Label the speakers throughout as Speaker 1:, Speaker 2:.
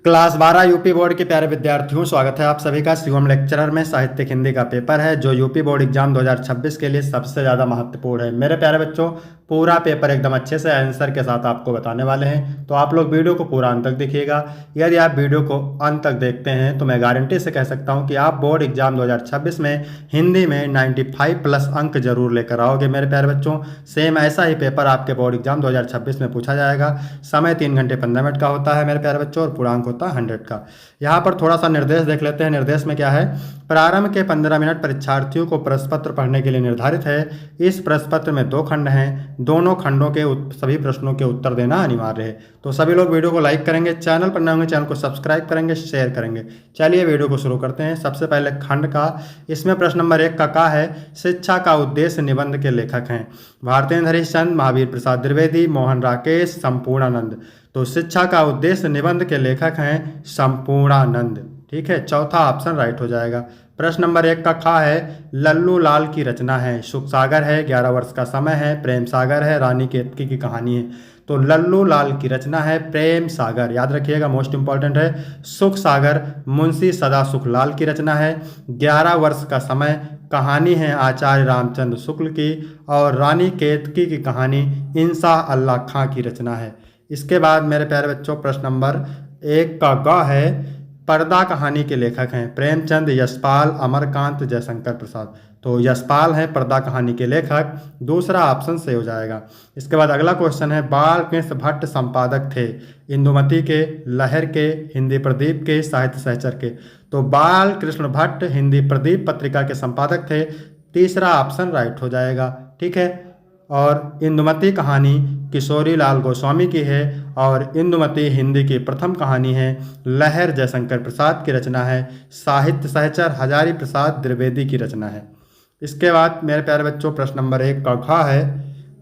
Speaker 1: Class 12 UP board के प्यारे विद्यार्थियों, स्वागत है आप सभी का शिवम लेक्चरर में। साहित्यिक हिंदी का पेपर है जो यूपी बोर्ड एग्जाम 2026 के लिए सबसे ज़्यादा महत्वपूर्ण है। मेरे प्यारे बच्चों, पूरा पेपर एकदम अच्छे से आंसर के साथ आपको बताने वाले हैं, तो आप लोग वीडियो को पूरा अंत तक देखिएगा। यदि आप वीडियो को अंत तक देखते हैं तो मैं गारंटी से कह सकता हूँ कि आप बोर्ड एग्जाम 2026 में हिंदी में 95+ अंक जरूर लेकर आओगे। मेरे प्यारे बच्चों, सेम ऐसा ही पेपर आपके बोर्ड एग्जाम 2026 में पूछा जाएगा। समय 3 घंटे 15 मिनट का होता है मेरे प्यारे बच्चों, और पूर्णांक होता है 100 का। यहाँ पर थोड़ा सा निर्देश देख लेते हैं। निर्देश में क्या है? प्रारंभ के 15 मिनट परीक्षार्थियों को प्रश्न पत्र पढ़ने के लिए निर्धारित है। इस प्रश्न पत्र में 2 खंड हैं, दोनों खंडों के सभी प्रश्नों के उत्तर देना अनिवार्य है। तो सभी लोग वीडियो को लाइक करेंगे, चैनल पर नए होंगे चैनल को सब्सक्राइब करेंगे, शेयर करेंगे। चलिए वीडियो को शुरू करते हैं। सबसे पहले खंड का, इसमें प्रश्न नंबर 1 का है शिक्षा का उद्देश्य निबंध के लेखक हैं भारतेंद्र हरिश्चंद्र, महावीर प्रसाद द्विवेदी, मोहन राकेश, संपूर्णानंद। तो शिक्षा का उद्देश्य निबंध के लेखक हैं संपूर्णानंद। ठीक है, चौथा ऑप्शन राइट हो जाएगा। प्रश्न नंबर 1 का है लल्लू लाल की रचना है। सुख सागर है, 11 वर्ष का समय है, प्रेम सागर है, रानी केतकी की कहानी है। तो लल्लू लाल की रचना है प्रेम सागर, याद रखिएगा, मोस्ट इंपॉर्टेंट है। सुख सागर मुंशी सदा सुख लाल की रचना है। 11 वर्ष का समय कहानी है आचार्य रामचंद्र शुक्ल की, और रानी केतकी की कहानी इंसा अल्लाह खां की रचना है। इसके बाद मेरे प्यारे बच्चों, प्रश्न नंबर 1 का ग है पर्दा कहानी के लेखक हैं प्रेमचंद, यशपाल, अमरकांत, जयशंकर प्रसाद। तो यशपाल हैं पर्दा कहानी के लेखक, दूसरा ऑप्शन से हो जाएगा। इसके बाद अगला क्वेश्चन है बाल कृष्ण भट्ट संपादक थे इंदुमती के, लहर के, हिंदी प्रदीप के, साहित्य सहचर के। तो बाल कृष्ण भट्ट हिंदी प्रदीप पत्रिका के संपादक थे, तीसरा ऑप्शन राइट हो जाएगा। ठीक है, और इंदुमती कहानी किशोरी लाल गोस्वामी की है, और इंदुमती हिंदी की प्रथम कहानी है। लहर जयशंकर प्रसाद की रचना है। साहित्य सहचर हजारी प्रसाद द्विवेदी की रचना है। इसके बाद मेरे प्यारे बच्चों, प्रश्न नंबर 1 का घ है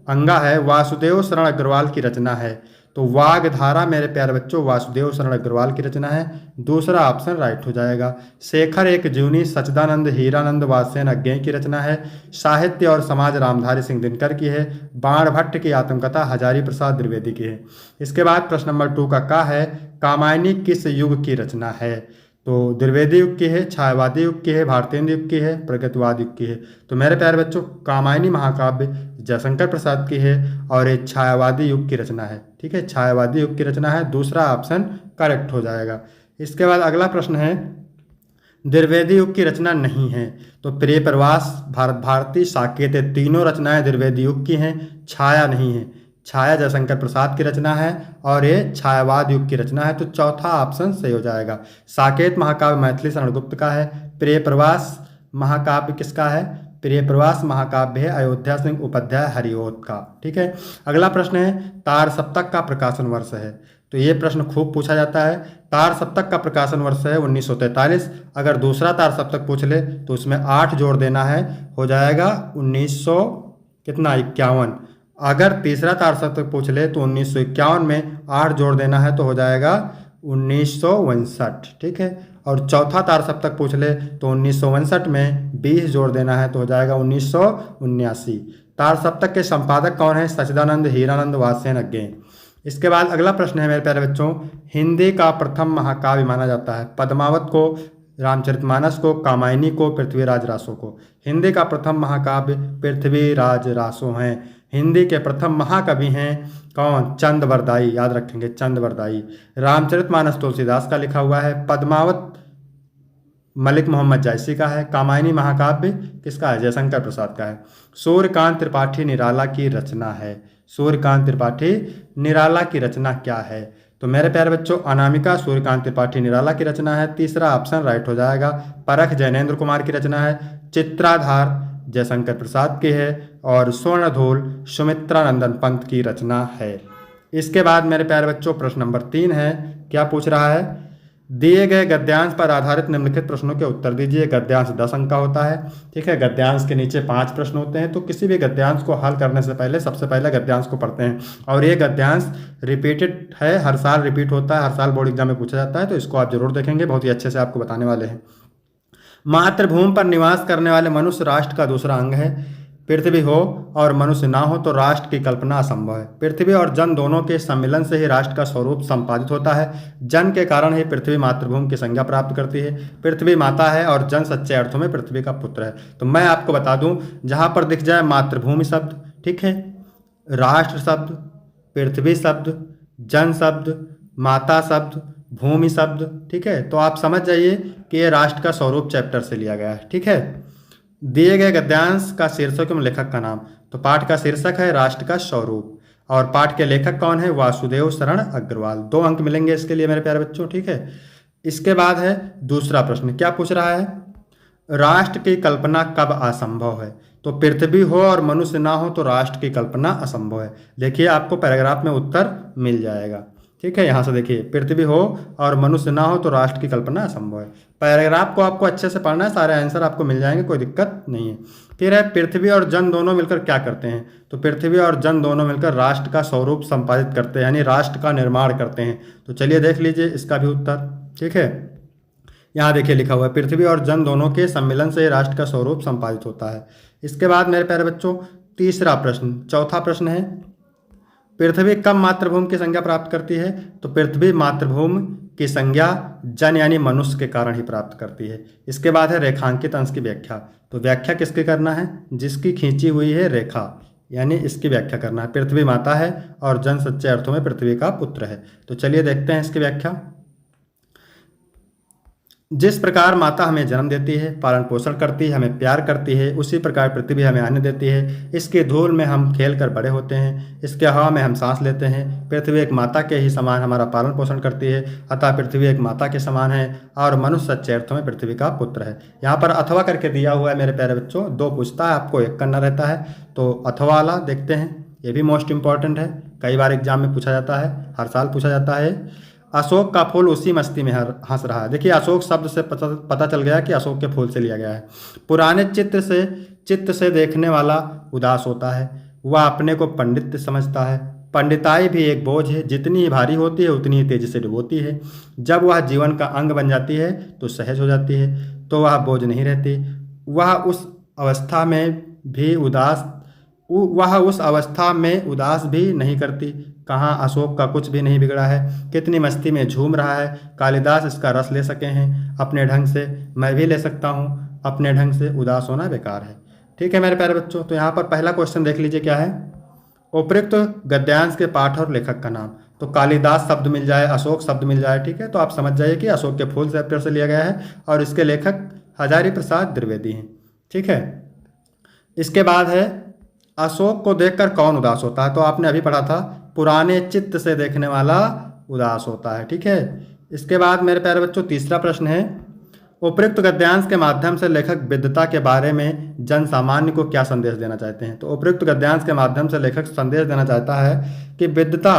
Speaker 1: अंगा है वासुदेव शरण अग्रवाल की रचना है। तो वागधारा मेरे प्यारे बच्चों वासुदेव शरण अग्रवाल की रचना है, दूसरा ऑप्शन राइट हो जाएगा। शेखर एक जीवनी सच्चिदानंद हीरानंद वात्स्ययन अज्ञेय की रचना है। साहित्य और समाज रामधारी सिंह दिनकर की है। बाण भट्ट की आत्मकथा हजारी प्रसाद द्विवेदी की है। इसके बाद प्रश्न नंबर 2 का है कामायनी किस युग की रचना है। तो द्विवेदी युग की है, छायावादी युग की है, भारतेंद्र युग की है, प्रगतिवाद युग की है। तो मेरे प्यारे बच्चों, कामायनी महाकाव्य जयशंकर प्रसाद की है, और ये छायावादी युग की रचना है। ठीक है, छायावादी युग की रचना है, दूसरा ऑप्शन करेक्ट हो जाएगा। इसके बाद अगला प्रश्न है द्विवेदी युग की रचना नहीं है। तो प्रिय प्रवास, भारत भारती, साकेत, तीनों रचनाएं द्विवेदी युग की हैं, छाया नहीं है। छाया जयशंकर प्रसाद की रचना है, और ये छायावाद युग की रचना है। तो चौथा ऑप्शन सही हो जाएगा। साकेत महाकाव्य मैथिली शरण गुप्त का है। प्रिय प्रवास महाकाव्य किसका है? प्रिय प्रवास महाकाव्य है अयोध्या सिंह उपाध्याय हरिओत का। ठीक है, अगला प्रश्न है तार सप्तक का प्रकाशन वर्ष है। तो ये प्रश्न खूब पूछा जाता है। तार सप्तक का प्रकाशन वर्ष है 1943। अगर दूसरा तार सप्तक पूछ ले तो उसमें 8 जोड़ देना है, हो जाएगा 1900 कितना 51। अगर तीसरा तार सप्तक पूछ ले तो 1951 में 8 जोड़ देना है, तो हो जाएगा 1959। ठीक है, और चौथा तार सप्तक पूछ ले तो 1959 में 20 जोड़ देना है, तो हो जाएगा 1979। तार सप्तक के संपादक कौन है? सच्चिदानंद हीरानंद वात्स्ययन अज्ञेय। इसके बाद अगला प्रश्न है मेरे प्यारे बच्चों, हिंदी का प्रथम महाकाव्य माना जाता है पद्मावत को, रामचरितमानस को, कामायनी को, पृथ्वीराज रासो को। हिंदी का प्रथम महाकाव्य पृथ्वीराज रासो हैं। हिंदी के प्रथम महाकवि हैं कौन? चंद बरदाई, याद रखेंगे चंद बरदाई। रामचरितमानस तुलसीदास का लिखा हुआ है। पद्मावत मलिक मोहम्मद जायसी का है। कामायनी महाकाव्य किसका है? जयशंकर प्रसाद का है। सूर्यकांत त्रिपाठी निराला की रचना है। सूर्यकांत त्रिपाठी निराला की रचना क्या है? तो मेरे प्यारे बच्चों, अनामिका सूर्यकांत त्रिपाठी निराला की रचना है, तीसरा ऑप्शन राइट हो जाएगा। परख जैनेन्द्र कुमार की रचना है। चित्राधार जयशंकर प्रसाद की है, और स्वर्णधूल सुमित्रानंदन पंत की रचना है। इसके बाद मेरे प्यारे बच्चों, प्रश्न नंबर 3 है। क्या पूछ रहा है? दिए गए गद्यांश पर आधारित निम्नलिखित प्रश्नों के उत्तर दीजिए। गद्यांश 10 अंक का होता है। ठीक है, गद्यांश के नीचे 5 प्रश्न होते हैं। तो किसी भी गद्यांश को हल करने से पहले सबसे पहले गद्यांश को पढ़ते हैं, और ये गद्यांश रिपीटेड है, हर साल रिपीट होता है, हर साल बोर्ड एग्जाम में पूछा जाता है। तो इसको आप जरूर देखेंगे, बहुत ही अच्छे से आपको बताने वाले हैं। मातृभूमि पर निवास करने वाले मनुष्य राष्ट्र का दूसरा अंग है। पृथ्वी हो और मनुष्य ना हो तो राष्ट्र की कल्पना असंभव है। पृथ्वी और जन दोनों के सम्मिलन से ही राष्ट्र का स्वरूप संपादित होता है। जन के कारण ही पृथ्वी मातृभूमि की संज्ञा प्राप्त करती है। पृथ्वी माता है और जन सच्चे अर्थों में पृथ्वी का पुत्र है। तो मैं आपको बता दूं, जहां पर दिख जाए मातृभूमि शब्द, ठीक है, राष्ट्र शब्द, पृथ्वी शब्द, जन शब्द, माता शब्द, भूमि शब्द, ठीक है, तो आप समझ जाइए कि ये राष्ट्र का स्वरूप चैप्टर से लिया गया है। ठीक है, दिए गए गद्यांश का शीर्षक एवं लेखक का नाम। तो पाठ का शीर्षक है राष्ट्र का स्वरूप और पाठ के लेखक कौन है? वासुदेव शरण अग्रवाल। 2 अंक मिलेंगे इसके लिए मेरे प्यारे बच्चों। ठीक है, इसके बाद है दूसरा प्रश्न। क्या पूछ रहा है? राष्ट्र की कल्पना कब असंभव है? तो पृथ्वी हो और मनुष्य ना हो तो राष्ट्र की कल्पना असंभव है। देखिए आपको पैराग्राफ में उत्तर मिल जाएगा। ठीक है, यहाँ से देखिए, पृथ्वी हो और मनुष्य ना हो तो राष्ट्र की कल्पना असंभव है। पैराग्राफ को आपको अच्छे से पढ़ना है, सारे आंसर आपको मिल जाएंगे, कोई दिक्कत नहीं है। फिर है पृथ्वी और जन दोनों मिलकर क्या करते हैं? तो पृथ्वी और जन दोनों मिलकर राष्ट्र का स्वरूप संपादित करते हैं, यानी राष्ट्र का निर्माण करते हैं। तो चलिए देख लीजिए इसका भी उत्तर। ठीक है, यहाँ देखिए लिखा हुआ है, पृथ्वी और जन दोनों के सम्मिलन से राष्ट्र का स्वरूप संपादित होता है। इसके बाद मेरे प्यारे बच्चों तीसरा प्रश्न, चौथा प्रश्न है, पृथ्वी कब मातृभूमि की संज्ञा प्राप्त करती है? तो पृथ्वी मातृभूमि की संज्ञा जन यानी मनुष्य के कारण ही प्राप्त करती है। इसके बाद है रेखांकित अंश की व्याख्या। तो व्याख्या किसकी करना है? जिसकी खींची हुई है रेखा, यानी इसकी व्याख्या करना है। पृथ्वी माता है और जन सच्चे अर्थों में पृथ्वी का पुत्र है। तो चलिए देखते हैं इसकी व्याख्या। जिस प्रकार माता हमें जन्म देती है, पालन पोषण करती है, हमें प्यार करती है, उसी प्रकार पृथ्वी हमें अन्न देती है। इसके धूल में हम खेल कर बड़े होते हैं, इसके हवा में हम सांस लेते हैं। पृथ्वी एक माता के ही समान हमारा पालन पोषण करती है, अतः पृथ्वी एक माता के समान है और मनुष्य सच्चे अर्थों में पृथ्वी का पुत्र है। यहाँ पर अथवा करके दिया हुआ है मेरे प्यारे बच्चों, 2 पूछता है, आपको 1 करना रहता है। तो अथवा वाला देखते हैं, ये भी मोस्ट इंपॉर्टेंट है, कई बार एग्जाम में पूछा जाता है, हर साल पूछा जाता है। अशोक का फूल उसी मस्ती में हंस रहा है। देखिए अशोक शब्द से पता चल गया कि अशोक के फूल से लिया गया है। पुराने चित्त से देखने वाला उदास होता है, वह अपने को पंडित समझता है। पंडिताई भी एक बोझ है, जितनी ही भारी होती है उतनी ही तेजी से डुबोती है। जब वह जीवन का अंग बन जाती है तो सहज हो जाती है, तो वह बोझ नहीं रहती। वह उस अवस्था में उदास भी नहीं करती। कहाँ अशोक का कुछ भी नहीं बिगड़ा है, कितनी मस्ती में झूम रहा है। कालिदास इसका रस ले सके हैं अपने ढंग से, मैं भी ले सकता हूँ अपने ढंग से, उदास होना बेकार है। ठीक है मेरे प्यारे बच्चों, तो यहाँ पर पहला क्वेश्चन देख लीजिए क्या है। उपयुक्त गद्यांश के पाठ और लेखक का नाम। तो कालिदास शब्द मिल जाए, अशोक शब्द मिल जाए, ठीक है, तो आप समझ जाइए कि अशोक के फूल चैप्टर से लिया गया है और इसके लेखक हजारी प्रसाद द्विवेदी हैं। ठीक है, इसके बाद है अशोक को देखकर कौन उदास होता है? तो आपने अभी पढ़ा था, पुराने चित्त से देखने वाला उदास होता है। ठीक है, इसके बाद मेरे प्यारे बच्चों तीसरा प्रश्न है, उपयुक्त गद्यांश के माध्यम से लेखक विद्वता के बारे में जन सामान्य को क्या संदेश देना चाहते हैं? तो उपयुक्त गद्यांश के माध्यम से लेखक संदेश देना चाहता है कि विद्वता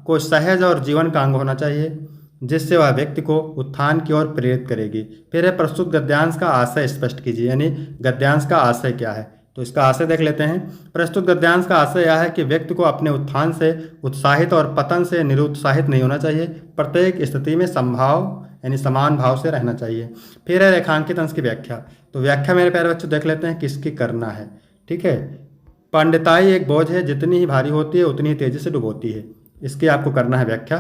Speaker 1: को सहज और जीवन का अंग होना चाहिए, जिससे वह व्यक्ति को उत्थान की ओर प्रेरित करेगी। फिर है प्रस्तुत गद्यांश का आशय स्पष्ट कीजिए, यानी गद्यांश का आशय क्या है? तो इसका आशय देख लेते हैं। प्रस्तुत गद्यांश का आशय यह है कि व्यक्ति को अपने उत्थान से उत्साहित और पतन से निरुत्साहित नहीं होना चाहिए। प्रत्येक स्थिति में समभाव यानी समान भाव से रहना चाहिए। फिर है रेखांकित अंश की व्याख्या। तो व्याख्या मेरे प्यारे बच्चों देख लेते हैं किसकी करना है। ठीक है, पंडिताई एक बोझ है, जितनी ही भारी होती है उतनी ही तेजी से डुबोती है। इसकी आपको करना है व्याख्या।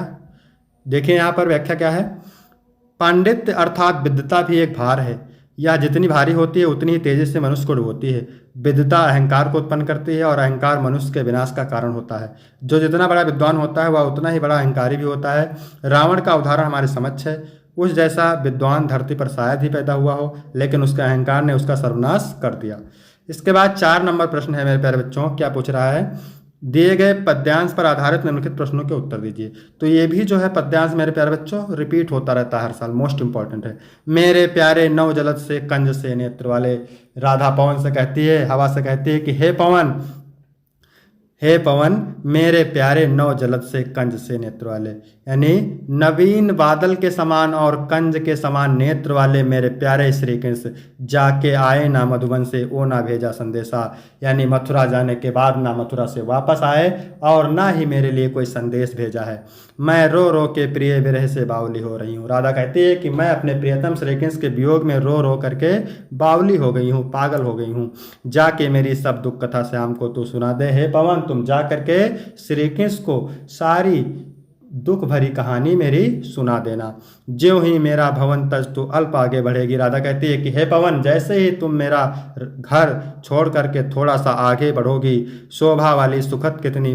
Speaker 1: देखिए यहाँ पर व्याख्या क्या है। पांडित्य अर्थात विद्वता भी एक भार है, यह जितनी भारी होती है उतनी ही तेजी से मनुष्य को डुबोती है। विद्वता अहंकार को उत्पन्न करती है और अहंकार मनुष्य के विनाश का कारण होता है। जो जितना बड़ा विद्वान होता है वह उतना ही बड़ा अहंकारी भी होता है। रावण का उदाहरण हमारे समक्ष है। उस जैसा विद्वान धरती पर शायद ही पैदा हुआ हो, लेकिन उसके अहंकार ने उसका सर्वनाश कर दिया। इसके बाद 4 नंबर प्रश्न है मेरे प्यारे बच्चों, क्या पूछ रहा है, दिए गए पद्यांश पर आधारित निम्नलिखित प्रश्नों के उत्तर दीजिए। तो ये भी जो है पद्यांश मेरे प्यारे बच्चों रिपीट होता रहता है हर साल, मोस्ट इंपॉर्टेंट है। मेरे प्यारे नव जलद से कंज से नेत्र वाले, राधा पवन से कहती है, हवा से कहती है कि हे पवन मेरे प्यारे नव जलद से कंज से नेत्र वाले, यानी नवीन बादल के समान और कंज के समान नेत्र वाले मेरे प्यारे श्री कृष्ण, जाके आए ना मधुबन से ओ ना भेजा संदेशा, यानी मथुरा जाने के बाद ना मथुरा से वापस आए और ना ही मेरे लिए कोई संदेश भेजा है। मैं रो रो के प्रिय विरह से बावली हो रही हूँ। राधा कहती है कि मैं अपने प्रियतम श्री कृष्ण के वियोग में रो रो करके बावली हो गई हूँ, पागल हो गई हूँ। जाके मेरी सब दुख कथा श्याम को तू सुना दे। हे पवन, तुम जा करके श्री कृष्ण को सारी दुख भरी कहानी मेरी सुना देना। ज्यों ही मेरा भवन तज तू अल्प आगे बढ़ेगी। राधा कहती है कि हे पवन, जैसे ही तुम मेरा घर छोड़ करके थोड़ा सा आगे बढ़ोगी, शोभा वाली सुखद कितनी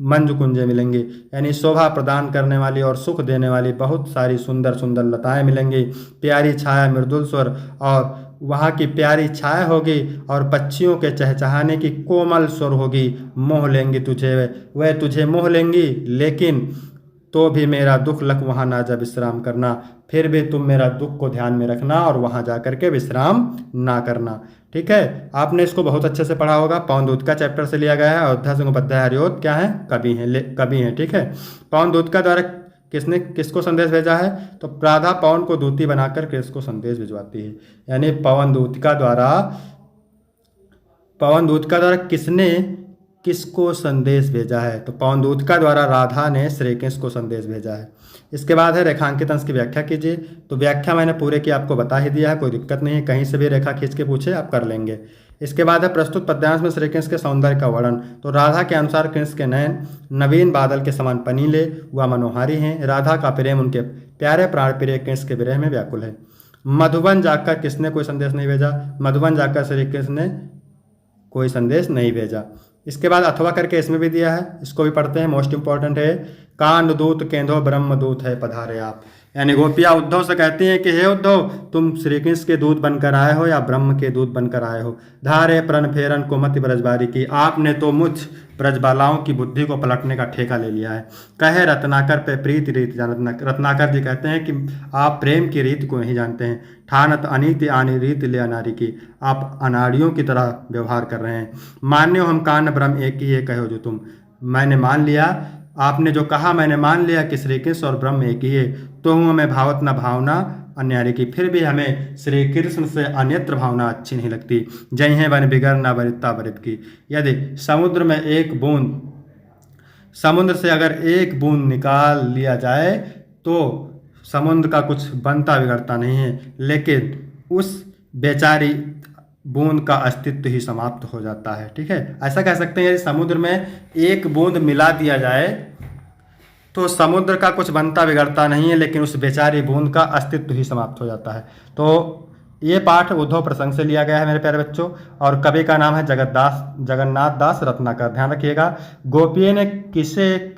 Speaker 1: मंजु कुंजे मिलेंगी, यानी शोभा प्रदान करने वाली और सुख देने वाली बहुत सारी सुंदर सुंदर लताएं मिलेंगी। प्यारी छाया, मृदुल स्वर और वहाँ की प्यारी छाया होगी और पक्षियों के चहचहाने की कोमल स्वर होगी। मोह लेंगी तुझे, वह तुझे मोह लेंगी, लेकिन तो भी मेरा दुख लख वहाँ ना जा विश्राम करना। फिर भी तुम मेरा दुख को ध्यान में रखना और वहाँ जा करके विश्राम ना करना। ठीक है, आपने इसको बहुत अच्छे से पढ़ा होगा। पवन दूत का चैप्टर से लिया गया है। अयोध्या सिंह उपाध्याय हरिओत क्या है? कवि हैं, कवि हैं। ठीक है, पवन दूत का द्वारा किसने किसको संदेश भेजा है? तो राधा पवन को दूती बनाकर कृष्ण को संदेश भिजवाती है। यानी पवन दूत का द्वारा किसने किसको संदेश भेजा है? तो पवन दूत का द्वारा राधा ने श्री कृष्ण को संदेश भेजा है। इसके बाद है रेखांकित अंश की व्याख्या कीजिए। तो व्याख्या मैंने पूरे की आपको बता ही दिया है, कोई दिक्कत नहीं है, कहीं से भी रेखा खींच के पूछे आप कर लेंगे। इसके बाद है प्रस्तुत पद्यांश में श्री कृष्ण के सौंदर्य का वर्णन। तो राधा के अनुसार कृष्ण के नयन नवीन बादल के समान पनीले व मनोहारी हैं। राधा का प्रेम उनके प्यारे प्राण प्रिय कृष्ण के विरह में व्याकुल है। मधुबन जाकर किसने कोई संदेश नहीं भेजा? मधुबन जाकर श्री कृष्ण ने कोई संदेश नहीं भेजा। इसके बाद अथवा करके इसमें भी दिया है, इसको भी पढ़ते हैं, मोस्ट इंपॉर्टेंट है। कांड दूत केंदो ब्रह्म दूत है पधारे आप। यानी गोपियाँ उद्धव से कहती हैं कि हे उद्धव, तुम श्री कृष्ण के दूत बनकर आए हो या ब्रह्म के दूत बनकर आए हो। धारे प्रण फेरन कुमति ब्रजबारी की, आपने तो मुझ ब्रजबालाओं की बुद्धि को पलटने का ठेका ले लिया है। कहे रत्नाकर पे प्रीति रीत जानत। रत्नाकर जी कहते हैं कि आप प्रेम की रीत को नहीं जानते हैं। ठानत अनीति आनी रीत ले अनारी की, आप अनाड़ियों की तरह व्यवहार कर रहे हैं। मान्यो हम कान ब्रह्म एक ही है कहो जो तुम। मैंने मान लिया, आपने जो कहा मैंने मान लिया कि श्री कृष्ण और ब्रह्म एक ही है। तो हूँ हमें भावत न भावना अन्यारी की, फिर भी हमें श्री कृष्ण से अन्यत्र भावना अच्छी नहीं लगती। जय है बन बिगर न बरिता बरित की। यदि समुद्र से अगर एक बूंद निकाल लिया जाए तो समुद्र का कुछ बनता बिगड़ता नहीं है, लेकिन उस बेचारी बूंद का अस्तित्व ही समाप्त हो जाता है। ठीक है, ऐसा कह सकते हैं यदि समुद्र में एक बूंद मिला दिया जाए तो समुद्र का कुछ बनता बिगड़ता नहीं है, लेकिन उस बेचारी बूंद का अस्तित्व ही समाप्त हो जाता है। तो ये पाठ उद्धव प्रसंग से लिया गया है मेरे प्यारे बच्चों, और कवि का नाम है जगन्नाथ दास रत्नाकर। ध्यान रखिएगा, गोपियों ने किसे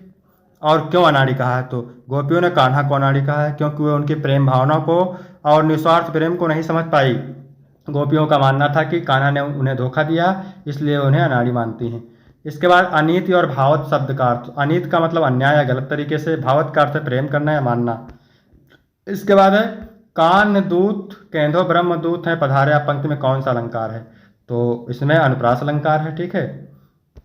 Speaker 1: और क्यों अनाड़ी कहा है? तो गोपियों ने कान्हा को अनाड़ी कहा है क्योंकि वे उनकी प्रेम भावना को और निस्वार्थ प्रेम को नहीं समझ पाई। गोपियों का मानना था कि कान्हा ने उन्हें धोखा दिया, इसलिए उन्हें अनाड़ी मानती हैं। इसके बाद अनीति और भावत शब्द का अर्थ। अनीत का मतलब अन्याय या गलत तरीके से, भावत का अर्थ है प्रेम करना या मानना। इसके बाद है कान दूत केंदो ब्रह्म दूत है पधारे आप, पंक्ति में कौन सा अलंकार है? तो इसमें अनुप्रास अलंकार है। ठीक है,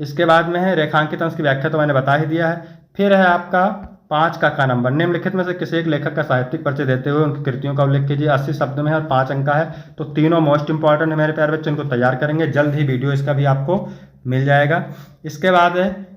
Speaker 1: इसके बाद में है रेखांकित अंश की व्याख्या, तो मैंने बता ही दिया है। फिर है आपका 5 का नंबर। निम्नलिखित में से किसी एक लेखक का साहित्यिक परिचय देते हुए उनकी कृतियों का उल्लेख कीजिए। 80 शब्द में है और 5 अंक का है। तो तीनों मोस्ट इंपॉर्टेंट है मेरे प्यारे बच्चे, इनको तैयार करेंगे, जल्द ही वीडियो इसका भी आपको मिल जाएगा। इसके बाद है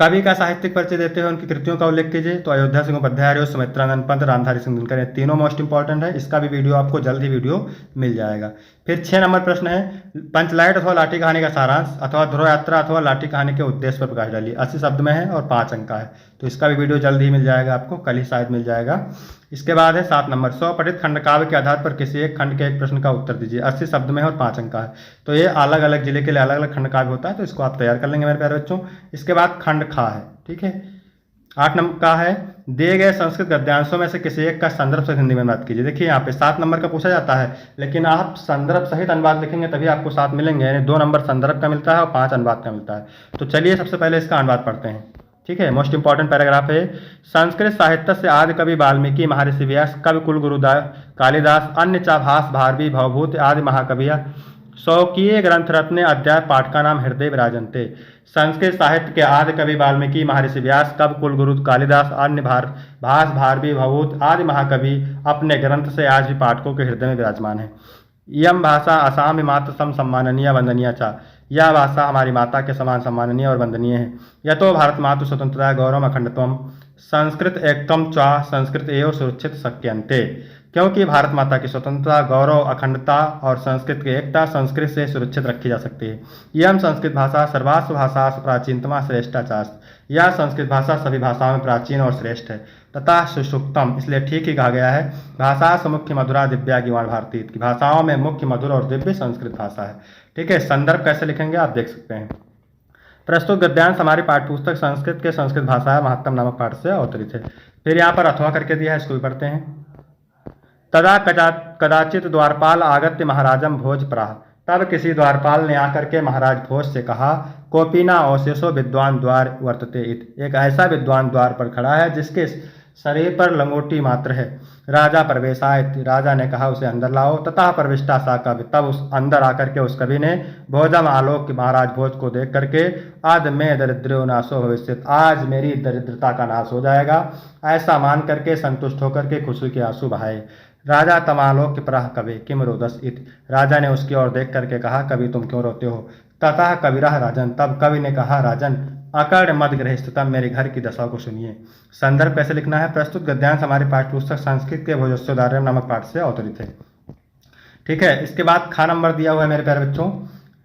Speaker 1: कवि का साहित्यिक परिचय देते हुए उनकी कृतियों का उल्लेख कीजिए। तो अयोध्या सिंह उपाध्याय, सुमित्रानंद पंत, रामधारी सिंह दिनकर, तीनों मोस्ट इंपॉर्टेंट है, इसका भी वीडियो आपको जल्द ही वीडियो मिल जाएगा। फिर 6 नंबर प्रश्न है पंचलाइट अथवा लाठी कहानी का सारांश अथवा ध्रुव यात्रा अथवा लाठी कहानी के उद्देश्य पर प्रकाश डालिए। 80 शब्द में है और 5 अंक का है, तो इसका भी वीडियो जल्द ही मिल जाएगा आपको, कल ही शायद मिल जाएगा। इसके बाद है 7 नंबर स्वपठित खंड काव्य के आधार पर किसी एक खंड के एक प्रश्न का उत्तर दीजिए। 80 शब्द में है और 5 अंक का है। तो ये अलग अलग जिले के लिए अलग अलग खंड काव्य होता है, तो इसको आप तैयार कर लेंगे मेरे प्यारे बच्चों। इसके बाद खंड खा है। ठीक है, 8 नंबर का है दिए गए संस्कृत गद्यांशों में से किसी एक का संदर्भ सहित हिंदी में अनुवाद कीजिए। देखिए यहाँ पे 7 नंबर का पूछा जाता है, लेकिन आप संदर्भ सहित अनुवाद लिखेंगे तभी आपको 7 मिलेंगे, यानी 2 नंबर संदर्भ का मिलता है और 5 अनुवाद का मिलता है। तो चलिए सबसे पहले इसका अनुवाद पढ़ते हैं। ठीक है, मोस्ट इंपॉर्टेंट पैराग्राफ है। संस्कृत साहित्य से आदि कवि वाल्मीकि, महर्षि व्यास, कवि कुल गुरु कालिदास, अन्य चाभास भारवी भवभूत आदि महाकविया स्वकीय ग्रंथ रत्ने अध्याय पाठ का नाम हृदय विराजनते। संस्कृत साहित्य के आदि कवि वाल्मीकि, महर्षि व्यास, कवि कुलगुरु कालिदास, अन्य भास भारवी भवभूत आदि महाकवि अपने ग्रंथ से आज भी पाठकों के हृदय में विराजमान है। यम भाषा असाम मात्र सम सम्माननीय वंदनीय चा। यह भाषा हमारी माता के समान सम्माननीय और वंदनीय है। यतो भारत मातु स्वतंत्रता गौरव अखंडत्वम संस्कृत एकत्वम च संस्कृत एवं सुरक्षित शक्यन्ते। क्योंकि भारत माता की स्वतंत्रता गौरव अखंडता और संस्कृत की एकता संस्कृत से सुरक्षित रखी जा सकती है। यह संस्कृत भाषा सर्वासु भाषासु प्राचीनतमा श्रेष्ठा चास्त। यह संस्कृत भाषा सभी भाषाओं में प्राचीन और श्रेष्ठ है तथा सुषुप्तम, इसलिए ठीक ही कहा गया है। भाषा से मुख्य मधुरा दिव्या गीवाण भारती की भाषाओं में मुख्य मधुर और दिव्य संस्कृत भाषा है। ठीक है, संदर्भ कैसे लिखेंगे आप देख सकते हैं। प्रस्तुत गद्यांश हमारी पाठ्यपुस्तक संस्कृत के संस्कृत भाषा महत्तम नामक पाठ से अवतरित है। फिर यहाँ पर अथवा करके दिया है, इसको भी पढ़ते हैं। तदा कदाचित द्वारपाल आगत्य महाराजम भोज प्राह। तब किसी द्वारपाल ने आकर के महाराज भोज से कहा, कोपिना अवशेषो विद्वान द्वार वर्तते इत। एक ऐसा विद्वान द्वार पर खड़ा है जिसके शरीर पर लंगोटी मात्र है। राजा प्रवेशायत, राजा ने कहा उसे अंदर लाओ। तथा प्रविष्टा सा कवि, तब उस अंदर आकर के उस कवि ने भोजम आलोक, महाराज भोज को देख करके आद में दरिद्रो नाशो भविष्यत, आज मेरी दरिद्रता का नाश हो जाएगा, ऐसा मान करके संतुष्ट होकर के खुशी के आंसू बहाए। राजा तमालोक प्रह कवि किम रोदस इत। राजा ने उसकी ओर देख करके कहा, कवि तुम क्यों रोते हो। तथा कविरह राजन, तब कवि ने कहा, राजन अकर्ण मद गृहस्थतम, मेरे घर की दशा को सुनिए। संदर्भ कैसे लिखना है। प्रस्तुत गद्यांश हमारे पाठ्यपुस्तक संस्कृत के भोजस्योदार्य नामक पाठ से अवतरित है। ठीक है, इसके बाद खा नंबर दिया हुआ है मेरे प्यारे बच्चों।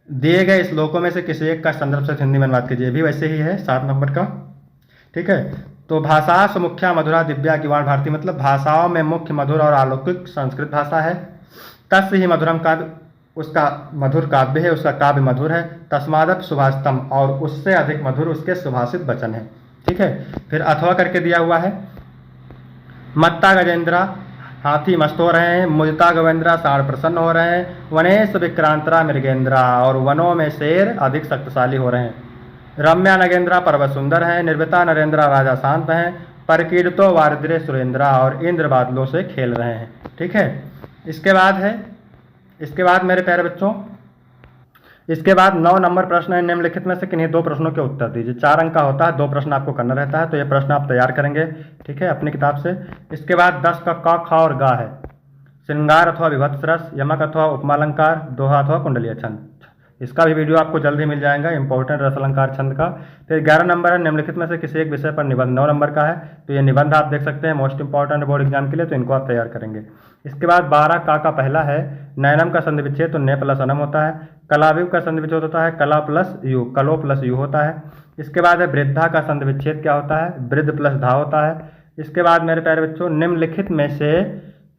Speaker 1: दिए गए श्लोकों में से किसी एक का संदर्भ से हिंदी में बात कीजिए, भी वैसे ही है 7 नंबर का। ठीक है, तो भाषा से मुख्या मधुरा दिव्या गीवाण भारती, मतलब भाषाओं में मुख्य मधुर और अलौकिक संस्कृत भाषा है। तस्य ही मधुरम काव्य, उसका मधुर काव्य है, उसका काव्य मधुर है। तस्मादप सुभाषितम, और उससे अधिक मधुर उसके सुभाषित वचन है। ठीक है, फिर अथवा करके दिया हुआ है। मत्ता गजेंद्रा, हाथी मस्त हो रहे हैं। मुजता गोवेंद्रा, साढ़ प्रसन्न हो रहे हैं। वनेश विक्रांतरा मृगेंद्रा, और वनों में शेर अधिक शक्तिशाली हो रहे हैं। रम्या नगेंद्रा, पर्वत सुंदर हैं। निर्भता नरेंद्रा, राजा शांत हैं। परकीर्तो वारिद्रे सुरेंद्रा, और इंद्र बादलों से खेल रहे हैं। ठीक है, इसके बाद मेरे प्यारे बच्चों, इसके बाद 9 नंबर प्रश्न है। निम्नलिखित में से किन्हीं 2 प्रश्नों के उत्तर दीजिए। 4 अंक का होता है, 2 प्रश्न आपको करना रहता है, तो ये प्रश्न आप तैयार करेंगे। ठीक है, अपनी किताब से। इसके बाद 10 का क, ख और गा है। श्रृंगार अथवा विभत्स रस, यमक अथवा उपमालंकार, दोहा अथवा कुंडलीय छंद। इसका भी वीडियो आपको जल्द ही मिल जाएगा, इंपॉर्टेंट रस अलंकार छंद का। फिर 11 नंबर है, निम्नलिखित में से किसी एक विषय पर निबंध। 9 नंबर का है, तो ये निबंध आप देख सकते हैं, मोस्ट इंपॉर्टेंट बोर्ड एग्जाम के लिए, तो इनको आप तैयार करेंगे। इसके बाद 12 का पहला है। नयनम का संधि विच्छेद तो ने प्लस अनम होता है। कलाविव का संधि विच्छेद होता है कला प्लस यु, कलो प्लस यु होता है। इसके बाद है वृद्धा का संधि विच्छेद क्या होता है, वृद्ध प्लस धा होता है। इसके बाद मेरे प्यारे बच्चों, निम्नलिखित में से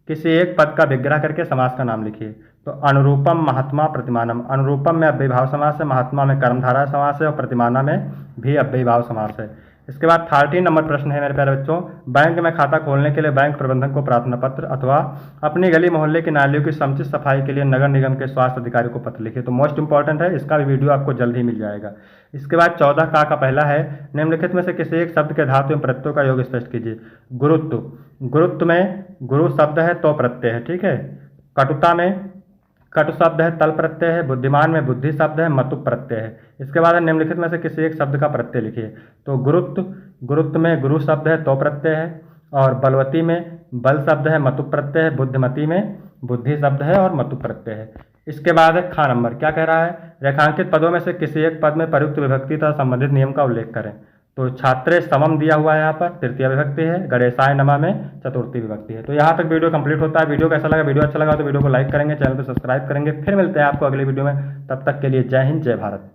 Speaker 1: किसी एक पद का विग्रह करके समास का नाम लिखिए। तो अनुरूपम महात्मा प्रतिमानम, अनुरूपम में अव्ययीभाव समास है, महात्मा में कर्मधारय समास है, और प्रतिमाना में भी अव्ययीभाव समास है। इसके बाद 13 नंबर प्रश्न है मेरे प्यारे बच्चों। बैंक में खाता खोलने के लिए बैंक प्रबंधक को प्रार्थना पत्र अथवा अपनी गली मोहल्ले की नालियों की समुचित सफाई के लिए नगर निगम के स्वास्थ्य अधिकारी को पत्र लिखिए। तो मोस्ट इंपॉर्टेंट है, इसका भी वीडियो आपको जल्द ही मिल जाएगा। इसके बाद 14 का पहला है। निम्नलिखित में से किसी एक शब्द के धातु एवं प्रत्ययों का योग स्पष्ट कीजिए। गुरुत्व, गुरुत्व में गुरु शब्द है तो प्रत्यय है। ठीक है, कटुता में कटु शब्द है, तल प्रत्यय है। बुद्धिमान में बुद्धि शब्द है, मतु प्रत्यय है। इसके बाद निम्नलिखित में से किसी एक शब्द का प्रत्यय लिखिए। तो गुरुत्व, गुरुत्व में गुरु शब्द है तो प्रत्यय है, और बलवती में बल शब्द है, मतु प्रत्यय है। बुद्धिमती में बुद्धि शब्द है और मतु प्रत्यय है। इसके बाद है खा नंबर, क्या कह रहा है, रेखांकित पदों में से किसी एक पद में प्रयुक्त विभक्ति तथा संबंधित नियम का उल्लेख करें। तो छात्रे समम दिया हुआ है, यहाँ पर तृतीय विभक्ति है। गणेशाय नमः में चतुर्थी विभक्ति है। तो यहाँ तक वीडियो कंप्लीट होता है। वीडियो कैसा लगा, वीडियो अच्छा लगा तो वीडियो को लाइक करेंगे, चैनल को सब्सक्राइब करेंगे। फिर मिलते हैं आपको अगली वीडियो में, तब तक के लिए जय हिंद जय भारत।